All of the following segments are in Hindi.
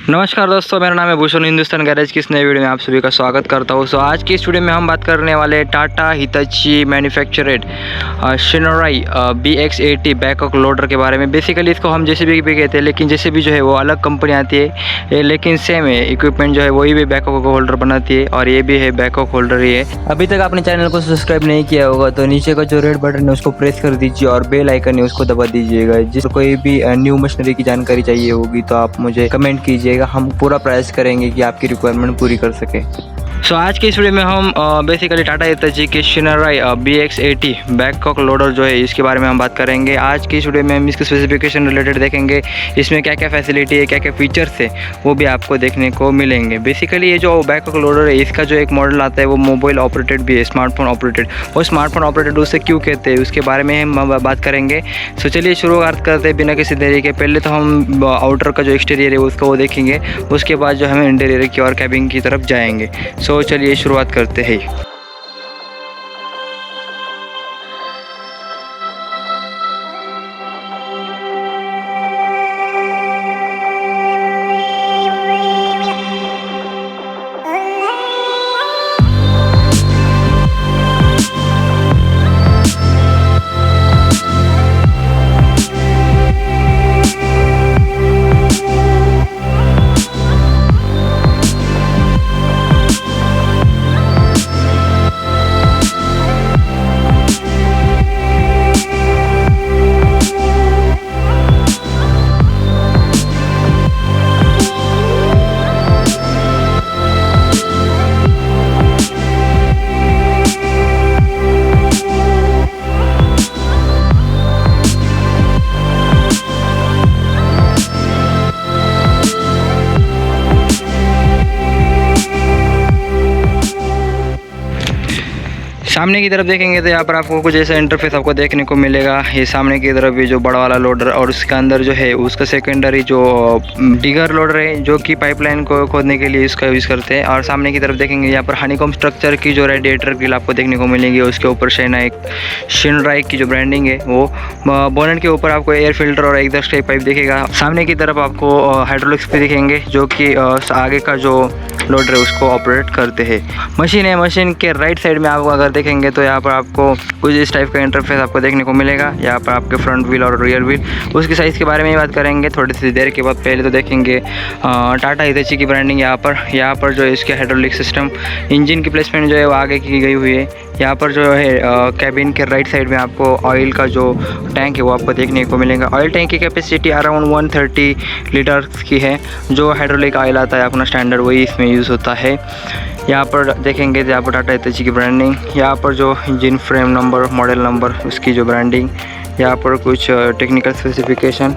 नमस्कार दोस्तों, मेरा नाम है भूषण। हिंदुस्तान गैरेज की इस नए वीडियो में आप सभी का स्वागत करता हूं। आज की इस वीडियो में हम बात करने वाले टाटा हिताची मैन्युफैक्चर्ड शिनोराई BX80 बैकहॉक लोडर के बारे में। बेसिकली इसको हम जेसीबी भी कहते हैं, लेकिन जेसीबी जो है वो अलग कंपनी आती है, लेकिन सेम है। इक्विपमेंट जो है वही भी बैकहॉक होल्डर बनाती है और ये भी है बैकहॉक होल्डर ही है। अभी तक आपने चैनल को सब्सक्राइब नहीं किया होगा तो नीचे का जो रेड बटन है उसको प्रेस कर दीजिए और बेल आइकन है उसको दबा दीजिएगा। जिस कोई भी न्यू मशीनरी की जानकारी चाहिए होगी तो आप मुझे कमेंट कीजिए, हम पूरा प्रयास करेंगे कि आपकी रिक्वायरमेंट पूरी कर सके। आज की इस वीडियो में हम बेसिकली टाटा हिताची के शिनोराई BX80 बैकहॉक लोडर जो है इसके बारे में हम बात करेंगे। आज की इस वीडियो में हम इसके स्पेसिफिकेशन रिलेटेड देखेंगे, इसमें क्या क्या फैसिलिटी है, क्या क्या फीचर्स है वो भी आपको देखने को मिलेंगे। बेसिकली ये जो बैकहॉक लोडर है इसका जो एक मॉडल आता है वो मोबाइल ऑपरेटेड भी है, स्मार्टफोन ऑपरेटेड। वो स्मार्टफोन ऑपरेटेड उसे क्यों कहते हैं उसके बारे में हम बात करेंगे। चलिए शुरुआत करते हैं बिना किसी देरी के। पहले तो हम आउटर का जो एक्सटीरियर है उसको वो देखेंगे, उसके बाद जो हम इंटीरियर की और कैबिन की तरफ जाएंगे। तो चलिए शुरुआत करते हैं। सामने की तरफ देखेंगे तो यहाँ पर आपको कुछ ऐसा इंटरफेस आपको देखने को मिलेगा। ये सामने की तरफ भी जो बड़ा वाला लोडर और उसके अंदर जो है उसका सेकेंडरी जो डिगर लोडर है जो कि पाइपलाइन को खोदने के लिए इसका यूज़ करते हैं। और सामने की तरफ देखेंगे यहाँ पर हनीकॉम स्ट्रक्चर की जो रेडिएटर ग्रिल आपको देखने को मिलेगी। उसके ऊपर शिनोराई की जो ब्रांडिंग है वो बोनेट के ऊपर आपको एयर फिल्टर और एग्जॉस्ट पाइप दिखेगा। सामने की तरफ आपको हाइड्रोलिक्स भी दिखेंगे जो कि आगे का जो लोडर है उसको ऑपरेट करते हैं। मशीन है, मशीन के राइट साइड में आपको अगर देखेंगे तो यहाँ पर आपको कुछ इस टाइप का इंटरफेस आपको देखने को मिलेगा। यहाँ पर आपके फ्रंट व्हील और रियर व्हील, उसकी साइज़ के बारे में बात करेंगे थोड़ी सी देर के बाद। पहले तो देखेंगे टाटा हिताची की ब्रांडिंग। यहाँ पर जो है इसके हाइड्रोलिक सिस्टम, इंजन की प्लेसमेंट जो है वो आगे की गई हुई है। यहाँ पर जो है कैबिन के राइट साइड में आपको ऑयल का जो टैंक है वो आपको देखने को मिलेगा। ऑयल टैंक की कैपेसिटी अराउंड 130 लीटर्स की है। जो हाइड्रोलिक ऑयल आता है अपना स्टैंडर्ड वही इसमें यूज़ होता है। यहाँ पर देखेंगे तो यहाँ पर टाटा हिताची की ब्रांडिंग, यहाँ पर जो engine frame number, model number, उसकी जो ब्रांडिंग, यहाँ पर कुछ टेक्निकल स्पेसिफिकेशन।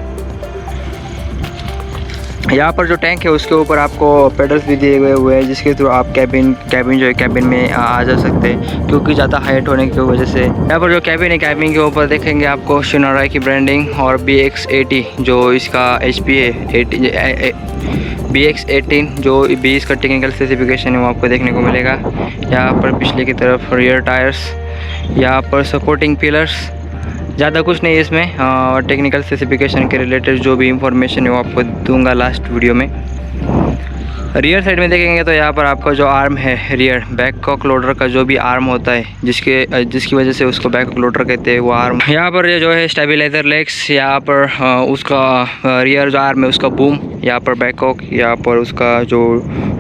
यहाँ पर जो टैंक है उसके ऊपर आपको पेडल्स भी दिए गए हुए हैं जिसके थ्रू आप कैबिन जो है कैबिन में आ जा सकते हैं, क्योंकि ज़्यादा हाइट होने की वजह से। यहाँ पर जो कैबिन है कैबिन के ऊपर देखेंगे आपको शिनोराई की ब्रांडिंग और BX80 जो इसका HP है BX18 जो भी इसका टेक्निकल स्पेसिफिकेशन है वो आपको देखने को मिलेगा। यहाँ पर पिछले की तरफ रियर टायर्स, यहाँ पर सपोर्टिंग पिलर्स। ज़्यादा कुछ नहीं है इसमें। टेक्निकल स्पेसिफिकेशन के रिलेटेड जो भी इंफॉर्मेशन है वो आपको दूंगा लास्ट वीडियो में। रियर साइड में देखेंगे तो यहाँ पर आपका जो आर्म है रियर बैकहॉक लोडर का जो भी आर्म होता है जिसकी वजह से उसको बैकहॉक लोडर कहते हैं वो आर्म। यहाँ पर जो है स्टेबलाइजर लेग्स, यहाँ पर उसका रियर जो आर्म है उसका बूम, यहाँ पर बैकहॉक, यहाँ पर उसका जो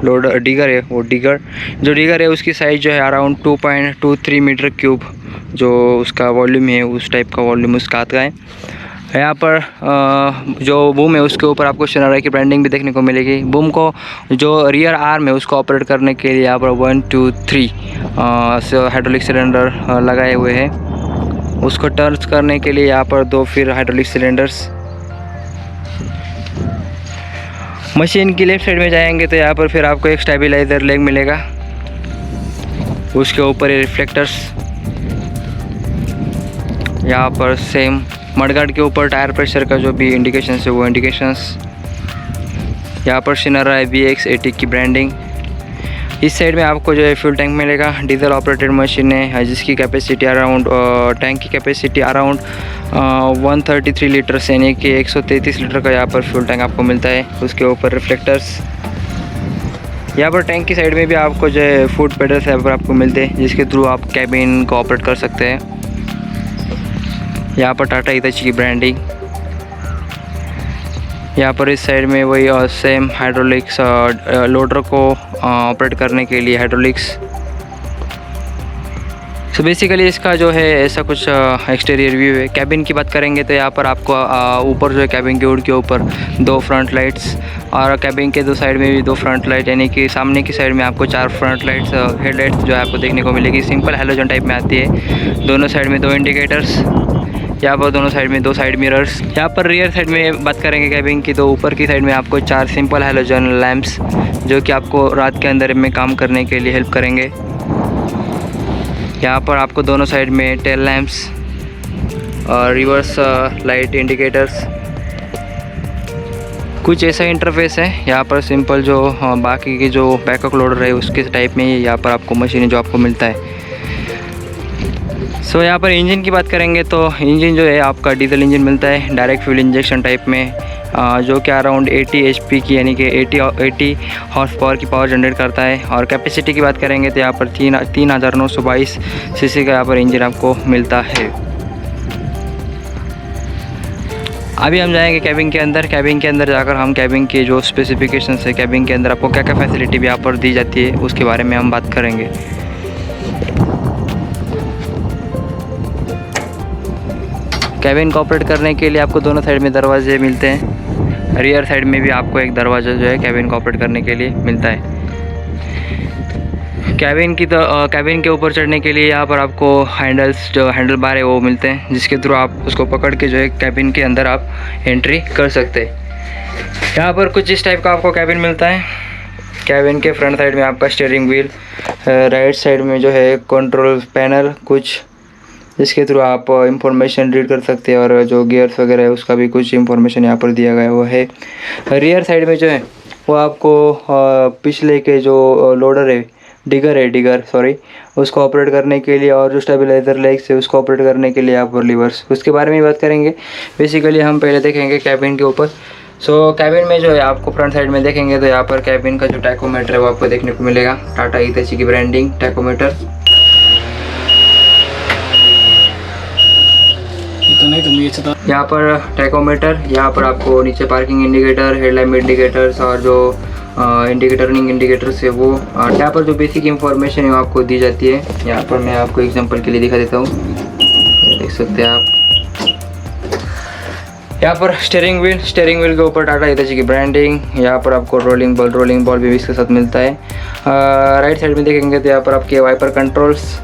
लोडर डिगर है वो डिगर है उसकी साइज़ जो है अराउंड 2.23 मीटर क्यूब जो उसका वॉल्यूम है उस टाइप का वॉल्यूम उसका आता है। यहाँ पर जो बूम है उसके ऊपर आपको शिनोराई की ब्रांडिंग भी देखने को मिलेगी। बूम को जो रियर आर्म है उसको ऑपरेट करने के लिए यहाँ पर 1 2 3 हाइड्रोलिक सिलेंडर लगाए हुए हैं। उसको टर्न करने के लिए यहाँ पर 2 फिर हाइड्रोलिक सिलेंडर्स। मशीन की लेफ्ट साइड में जाएंगे तो यहाँ पर फिर आपको एक स्टेबलाइजर लेग मिलेगा, उसके ऊपर रिफ्लेक्टर्स। यहाँ पर सेम मडगार्ड के ऊपर टायर प्रेशर का जो भी इंडिकेशंस है वो इंडिकेशंस। यहाँ पर शिनोराई BX80 की ब्रांडिंग। इस साइड में आपको जो है फ्यूल टैंक मिलेगा। डीजल ऑपरेटेड मशीन है जिसकी कैपेसिटी अराउंड टैंक की कैपेसिटी अराउंड 133 लीटर से, यानी कि 133 लीटर का यहाँ पर फ्यूल टैंक आपको मिलता है। उसके ऊपर रिफ्लेक्टर्स, यहाँ पर टैंक की साइड में भी आपको जो है फुट पेडल्स यहाँ पर आपको मिलते हैं जिसके थ्रू आप कैबिन को ऑपरेट कर सकते हैं। यहाँ पर टाटा हिताची की ब्रांडिंग। यहाँ पर इस साइड में वही सेम हाइड्रोलिक्स लोडर को ऑपरेट करने के लिए हाइड्रोलिक्स। सो बेसिकली इसका जो है ऐसा कुछ एक्सटीरियर व्यू है। कैबिन की बात करेंगे तो यहाँ पर आपको ऊपर जो है कैबिन के हुड के ऊपर 2 फ्रंट लाइट्स और कैबिन के 2 साइड में भी 2 फ्रंट लाइट, यानी कि सामने की साइड में आपको 4 फ्रंट लाइट्स हेडलाइट्स जो है आपको देखने को मिलेगी। सिंपल हैलोजन टाइप में आती है। दोनों साइड में 2 इंडिकेटर्स, यहाँ पर दोनों साइड में 2 साइड मिरर्स। यहाँ पर रियर साइड में बात करेंगे कैबिन की तो ऊपर की साइड में आपको 4 सिंपल हैलोजन लैंप्स जो कि आपको रात के अंदर में काम करने के लिए हेल्प करेंगे। यहाँ पर आपको दोनों साइड में टेल लैंप्स और रिवर्स लाइट इंडिकेटर्स। कुछ ऐसा इंटरफेस है यहाँ पर सिंपल जो बाकी की जो बैकअप लोडर है उसके टाइप में यहाँ पर आपको मशीन जो आपको मिलता है। सो यहाँ पर इंजन की बात करेंगे तो इंजन जो है आपका डीजल इंजन मिलता है डायरेक्ट फ्यूल इंजेक्शन टाइप में, जो कि अराउंड 80 HP की, यानी कि 80 हॉर्स पावर की पावर जनरेट करता है। और कैपेसिटी की बात करेंगे तो यहाँ पर 3922 सीसी का यहाँ पर इंजन आपको मिलता है। अभी हम जाएंगे कैबिन के अंदर। कैबिन के अंदर जाकर हम कैबिन के जो स्पेसिफिकेशंस है, कैबिन के अंदर आपको क्या क्या फैसिलिटी भी यहाँ पर दी जाती है उसके बारे में हम बात करेंगे। कैबिन को ऑपरेट करने के लिए आपको दोनों साइड में दरवाजे मिलते हैं। रियर साइड में भी आपको एक दरवाज़ा जो है कैबिन को ऑपरेट करने के लिए मिलता है। कैबिन के ऊपर चढ़ने के लिए यहाँ पर आपको हैंडल्स, जो हैंडल बार है वो मिलते हैं जिसके थ्रू आप उसको पकड़ के जो है कैबिन के अंदर आप एंट्री कर सकते हैं। यहाँ पर कुछ इस टाइप का आपको कैबिन मिलता है। कैबिन के फ्रंट साइड में आपका स्टीयरिंग व्हील, राइट साइड में जो है कंट्रोल पैनल कुछ, जिसके थ्रू आप इंफॉर्मेशन रीड कर सकते हैं और जो गियर्स वगैरह है उसका भी कुछ इंफॉर्मेशन यहाँ पर दिया गया हुआ है। रियर साइड में जो है वो आपको पिछले के जो लोडर है, डिगर सॉरी, उसको ऑपरेट करने के लिए और जो स्टेबलाइजर लेग्स है उसको ऑपरेट करने के लिए यहाँ पर लीवर्स, उसके बारे में बात करेंगे। बेसिकली हम पहले देखेंगे कैबिन के ऊपर। सो कैबिन में जो है आपको फ्रंट साइड में देखेंगे तो यहाँ पर कैबिन का जो टैकोमीटर है वो आपको देखने को मिलेगा। टाटा हिताची की ब्रांडिंग टैकोमीटर। यहाँ पर टैकोमीटर, यहाँ पर आपको नीचे पार्किंग इंडिकेटर, हेडलाइट इंडिकेटर्स और जो इंडिकेटरिंग इंडिकेटर्स है वो, यहाँ पर जो बेसिक इंफॉर्मेशन है वो आपको दी जाती है। यहाँ पर मैं आपको एग्जांपल के लिए दिखा देता हूँ, देख सकते हैं आप। यहाँ पर स्टीयरिंग व्हील के ऊपर टाटा हिताची की ब्रांडिंग। यहाँ पर आपको रोलिंग बॉल भी इसके साथ मिलता है। राइट साइड में देखेंगे तो यहाँ पर आपके वाइपर कंट्रोल्स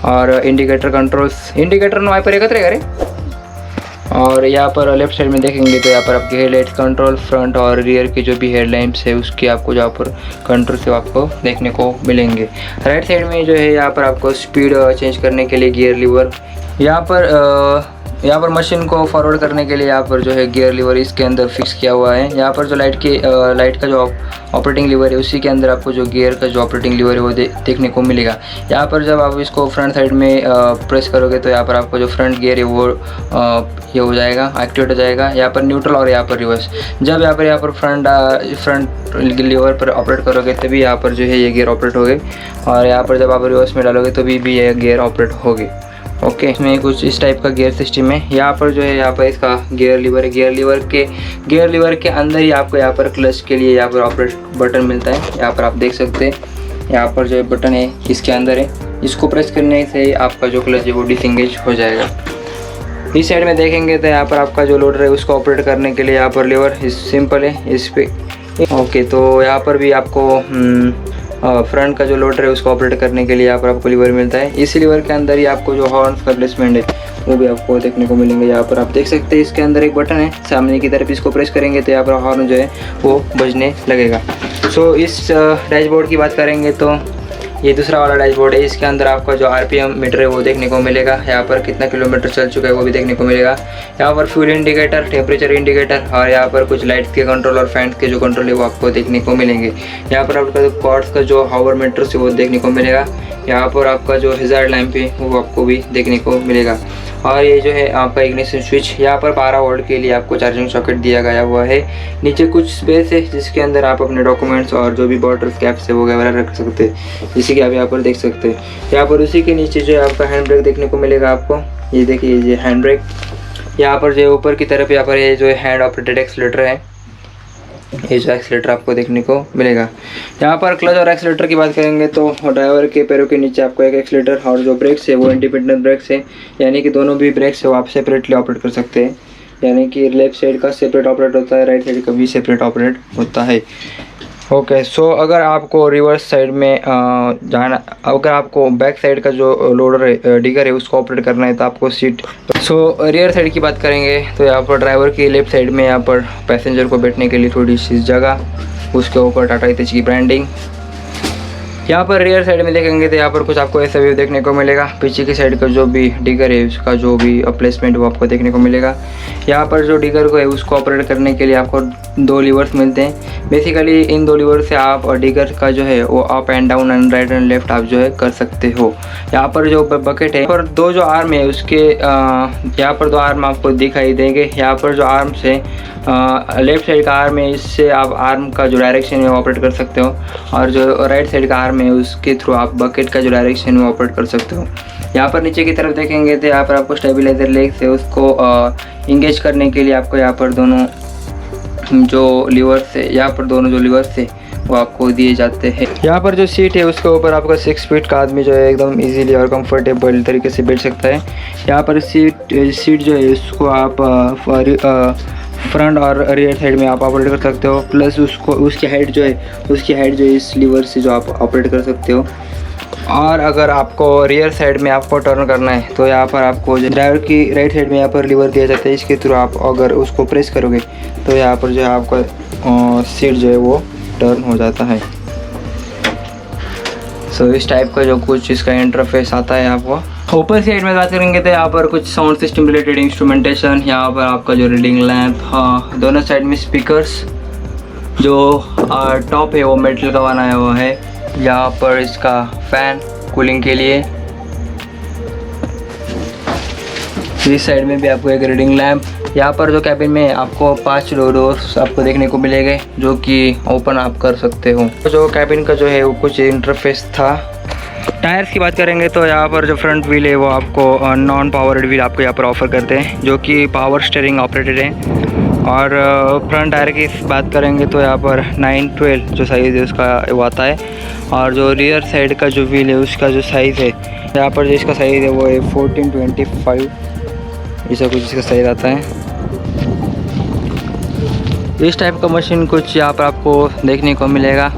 और इंडिकेटर कंट्रोल्स, इंडिकेटर और वाइपर एकत्र है। और यहाँ पर लेफ्ट साइड में देखेंगे तो यहाँ पर आपके हेडलाइट्स कंट्रोल, फ्रंट और रियर की जो भी हेडलाइट्स है उसकी आपको जहाँ पर कंट्रोल से आपको देखने को मिलेंगे। राइट साइड में जो है यहाँ पर आपको स्पीड चेंज करने के लिए गियर लीवर, यहाँ पर मशीन को फॉरवर्ड करने के लिए यहाँ पर जो है गियर लीवर इसके अंदर फिक्स किया हुआ है। यहाँ पर जो लाइट का जो ऑपरेटिंग लीवर है उसी के अंदर आपको जो गियर का जो ऑपरेटिंग लीवर है वो देखने को मिलेगा। यहाँ पर जब आप इसको फ्रंट साइड में प्रेस करोगे तो यहाँ पर आपको जो फ्रंट गियर है वो ये हो जाएगा, एक्टिवेट हो जाएगा। यहाँ पर न्यूट्रल और यहाँ पर रिवर्स। जब यहाँ पर फ्रंट लीवर पर ऑपरेट करोगे तभी यहाँ पर जो है ये गियर ऑपरेट होगे, और यहाँ पर जब आप रिवर्स में डालोगे तो भी ये गियर ऑपरेट होगे। ओके, इसमें कुछ इस टाइप का गियर सिस्टम है। यहाँ पर जो है यहाँ पर इसका गियर लीवर है। गियर लीवर के अंदर ही आपको यहाँ पर क्लच के लिए यहाँ पर ऑपरेट बटन मिलता है। यहाँ पर आप देख सकते हैं, यहाँ पर जो बटन है इसके अंदर है, इसको प्रेस करने से आपका जो क्लच है वो डिसएंगेज हो जाएगा। इस साइड में देखेंगे तो यहाँ पर आपका जो लोडर है उसको ऑपरेट करने के लिए यहाँ पर लीवर सिंपल है इस पर। ओके, तो यहाँ पर भी आपको फ्रंट का जो लोडर है उसको ऑपरेट करने के लिए यहाँ पर आपको लीवर मिलता है। इस लीवर के अंदर ही आपको जो हॉर्न्स का प्लेसमेंट है वो भी आपको देखने को मिलेंगे। यहाँ पर आप देख सकते हैं इसके अंदर एक बटन है सामने की तरफ, इसको प्रेस करेंगे तो यहाँ पर हॉर्न जो है वो बजने लगेगा। सो इस डैशबोर्ड की बात करेंगे तो ये दूसरा वाला डैशबोर्ड है, इसके अंदर आपका जो RPM मीटर है वो देखने को मिलेगा। यहाँ पर कितना किलोमीटर चल चुका है वो भी देखने को मिलेगा। यहाँ पर फ्यूल इंडिकेटर, टेम्परेचर इंडिकेटर और यहाँ पर कुछ लाइट्स के कंट्रोल और फैंस के जो कंट्रोल है वो आपको देखने को मिलेंगे। यहाँ पर आपका जो क्वार्ट्स का जो हावर मीटर है वो देखने को मिलेगा। यहाँ पर आपका जो हैजार्ड लैंप है वो आपको भी देखने को मिलेगा। और ये जो है आपका इग्निशन स्विच, यहाँ पर 12 वोल्ट के लिए आपको चार्जिंग सॉकेट दिया गया हुआ है। नीचे कुछ स्पेस है जिसके अंदर आप अपने डॉक्यूमेंट्स और जो भी बॉटल्स कैप्स है वो वगैरह रख सकते हैं, जैसे कि आप यहाँ पर देख सकते हैं। यहाँ पर उसी के नीचे जो है आपका हैंड ब्रेक देखने को मिलेगा आपको। ये देखिए ये हैंड ब्रेक। यहाँ पर जो ऊपर की तरफ यहाँ पर ये जो हैंड ऑपरेटेड एक्सीलरेटर है, ये जो एक्सीलरेटर आपको देखने को मिलेगा। यहाँ पर क्लच और एक्सीलरेटर की बात करेंगे तो ड्राइवर के पैरों के नीचे आपको एक एक्सीलरेटर और जो ब्रेक्स है वो इंडिपेंडेंट ब्रेक्स है, यानी कि दोनों भी ब्रेक्स है वो आप सेपरेटली ऑपरेट कर सकते हैं। यानी कि लेफ्ट साइड का सेपरेट ऑपरेट होता है, राइट साइड का भी सेपरेट ऑपरेट होता है। ओके, सो अगर आपको रिवर्स साइड में जाना, अगर आपको बैक साइड का जो लोडर है, डिगर है, उसको ऑपरेट करना है तो आपको सीट। सो रियर साइड की बात करेंगे तो यहाँ पर ड्राइवर की लेफ्ट साइड में यहाँ पर पैसेंजर को बैठने के लिए थोड़ी सी जगह, उसके ऊपर टाटा हिताची की ब्रांडिंग। यहाँ पर रियर साइड में देखेंगे तो यहाँ पर कुछ आपको ऐसा व्यू देखने को मिलेगा। पीछे की साइड का जो भी डिगर है उसका जो भी प्लेसमेंट वो आपको देखने को मिलेगा। यहाँ पर जो डिगर को है उसको ऑपरेट करने के लिए आपको 2 लीवर्स मिलते हैं। बेसिकली इन 2 लीवर से आप डिगर का जो है वो up and down and right and left आप जो है कर सकते हो। यहाँ पर जो बकेट है पर 2 जो आर्म है उसके यहाँ पर 2 आर्म आपको दिखाई देंगे। यहाँ पर जो आर्म्स है लेफ्ट साइड का आर्म है, इससे आप आर्म का जो डायरेक्शन है वो ऑपरेट कर सकते हो, और जो राइट साइड का आर्म है उसके थ्रू आप बकेट का जो डायरेक्शन है वो ऑपरेट कर सकते हो। यहाँ पर नीचे की तरफ देखेंगे तो यहाँ पर आपको स्टेबलाइजर लेग्स है उसको इंगेज करने के लिए आपको यहाँ पर दोनों जो लीवर्स है, यहाँ पर दोनों जो लीवर्स है वो आपको दिए जाते हैं। यहाँ पर जो सीट है उसके ऊपर आपका 6 फीट का आदमी जो है एकदम इजीली और कंफर्टेबल तरीके से बैठ सकता है। यहाँ पर सीट जो है उसको आप फ्रंट और रियर साइड में आप ऑपरेट कर सकते हो, प्लस उसकी हाइट जो है इस लीवर से जो आप ऑपरेट कर सकते हो। और अगर आपको रियर साइड में आपको टर्न करना है तो यहाँ पर आपको ड्राइवर की राइट साइड में यहाँ पर लीवर दिया जाता है, इसके थ्रू आप अगर उसको प्रेस करोगे तो यहाँ पर जो है आपका सीट जो है वो टर्न हो जाता है। सो इस टाइप का जो कुछ इसका इंटरफेस आता है आपको। ऊपर साइड में बात करेंगे तो यहाँ पर कुछ साउंड सिस्टम रिलेटेड इंस्ट्रूमेंटेशन, यहाँ पर आपका जो रीडिंग लैंप, दोनों साइड में स्पीकर्स, जो टॉप है वो मेटल का बनाया हुआ है। यहाँ पर इसका फैन कूलिंग के लिए, इस साइड में भी आपको एक रीडिंग लैंप। यहाँ पर जो कैबिन में आपको 5 डोर्स आपको देखने को मिलेंगे जो कि ओपन आप कर सकते हो। जो कैबिन का जो है वो कुछ इंटरफेस था। टायर्स की बात करेंगे तो यहाँ पर जो फ्रंट व्हील है वो आपको नॉन पावर्ड व्हील आपको यहाँ पर ऑफ़र करते हैं, जो कि पावर स्टीयरिंग ऑपरेटेड है। और फ्रंट टायर की बात करेंगे तो यहाँ पर 912 जो साइज़ है उसका वो आता है। और जो रियर साइड का जो व्हील है उसका जो साइज़ है, यहाँ पर जो इसका साइज़ है वो है 1425, ऐसा कुछ इसका साइज़ आता है। इस टाइप का मशीन कुछ यहाँ पर आपको देखने को मिलेगा।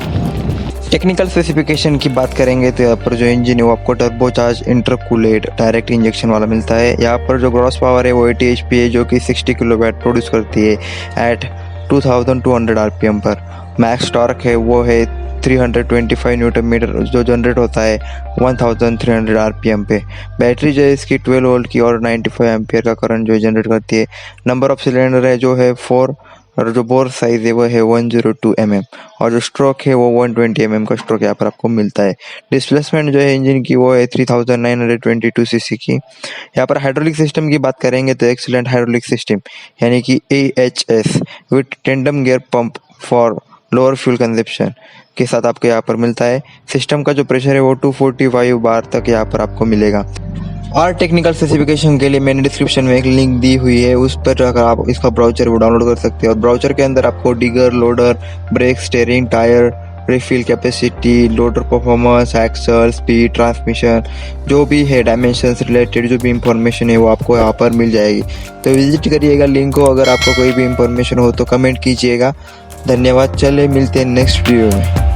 टेक्निकल स्पेसिफिकेशन की बात करेंगे तो यहाँ पर जो इंजन है वो आपको टर्बोचार्ज इंटरकूलेड डायरेक्ट इंजेक्शन वाला मिलता है। यहाँ पर जो ग्रॉस पावर है वो 80 HP है, जो कि 60 किलोवाट प्रोड्यूस करती है एट 2200 RPM पर। मैक्स टॉर्क है वो है 325 न्यूटन मीटर, जो जनरेट होता है 1300 RPM पे। बैटरी जो है इसकी 12 वोल्ट की और 95 एम्पियर का करंट जो जनरेट करती है। नंबर ऑफ सिलेंडर है जो है 4, और जो बोर साइज़ है वो है 102 mm, और जो स्ट्रोक है वो 120 mm का स्ट्रोक यहाँ पर आपको मिलता है। डिस्प्लेसमेंट जो है इंजन की वो है 3922 cc की। यहाँ पर हाइड्रोलिक सिस्टम की बात करेंगे तो एक्सीलेंट हाइड्रोलिक सिस्टम यानी कि AHS with tandem gear pump for lower fuel consumption के साथ आपको यहाँ पर मिलता है। सिस्टम का जो प्रेशर है वो 245 बार तक यहाँ पर आपको मिलेगा। और टेक्निकल स्पेसिफिकेशन के लिए मैंने डिस्क्रिप्शन में एक लिंक दी हुई है, उस पर अगर आप इसका ब्राउचर वो डाउनलोड कर सकते हैं। और ब्राउचर के अंदर आपको digger, loader, brake, steering, tyre, refill capacity, loader performance, axle, speed, transmission, जो भी है डायमेंशंस रिलेटेड जो भी इंफॉर्मेशन है वो आपको यहाँ पर मिल जाएगी। तो विजिट करिएगा लिंक को। अगर आपको कोई भी इंफॉर्मेशन हो तो कमेंट कीजिएगा। धन्यवाद। चले मिलते हैं नेक्स्ट वीडियो में।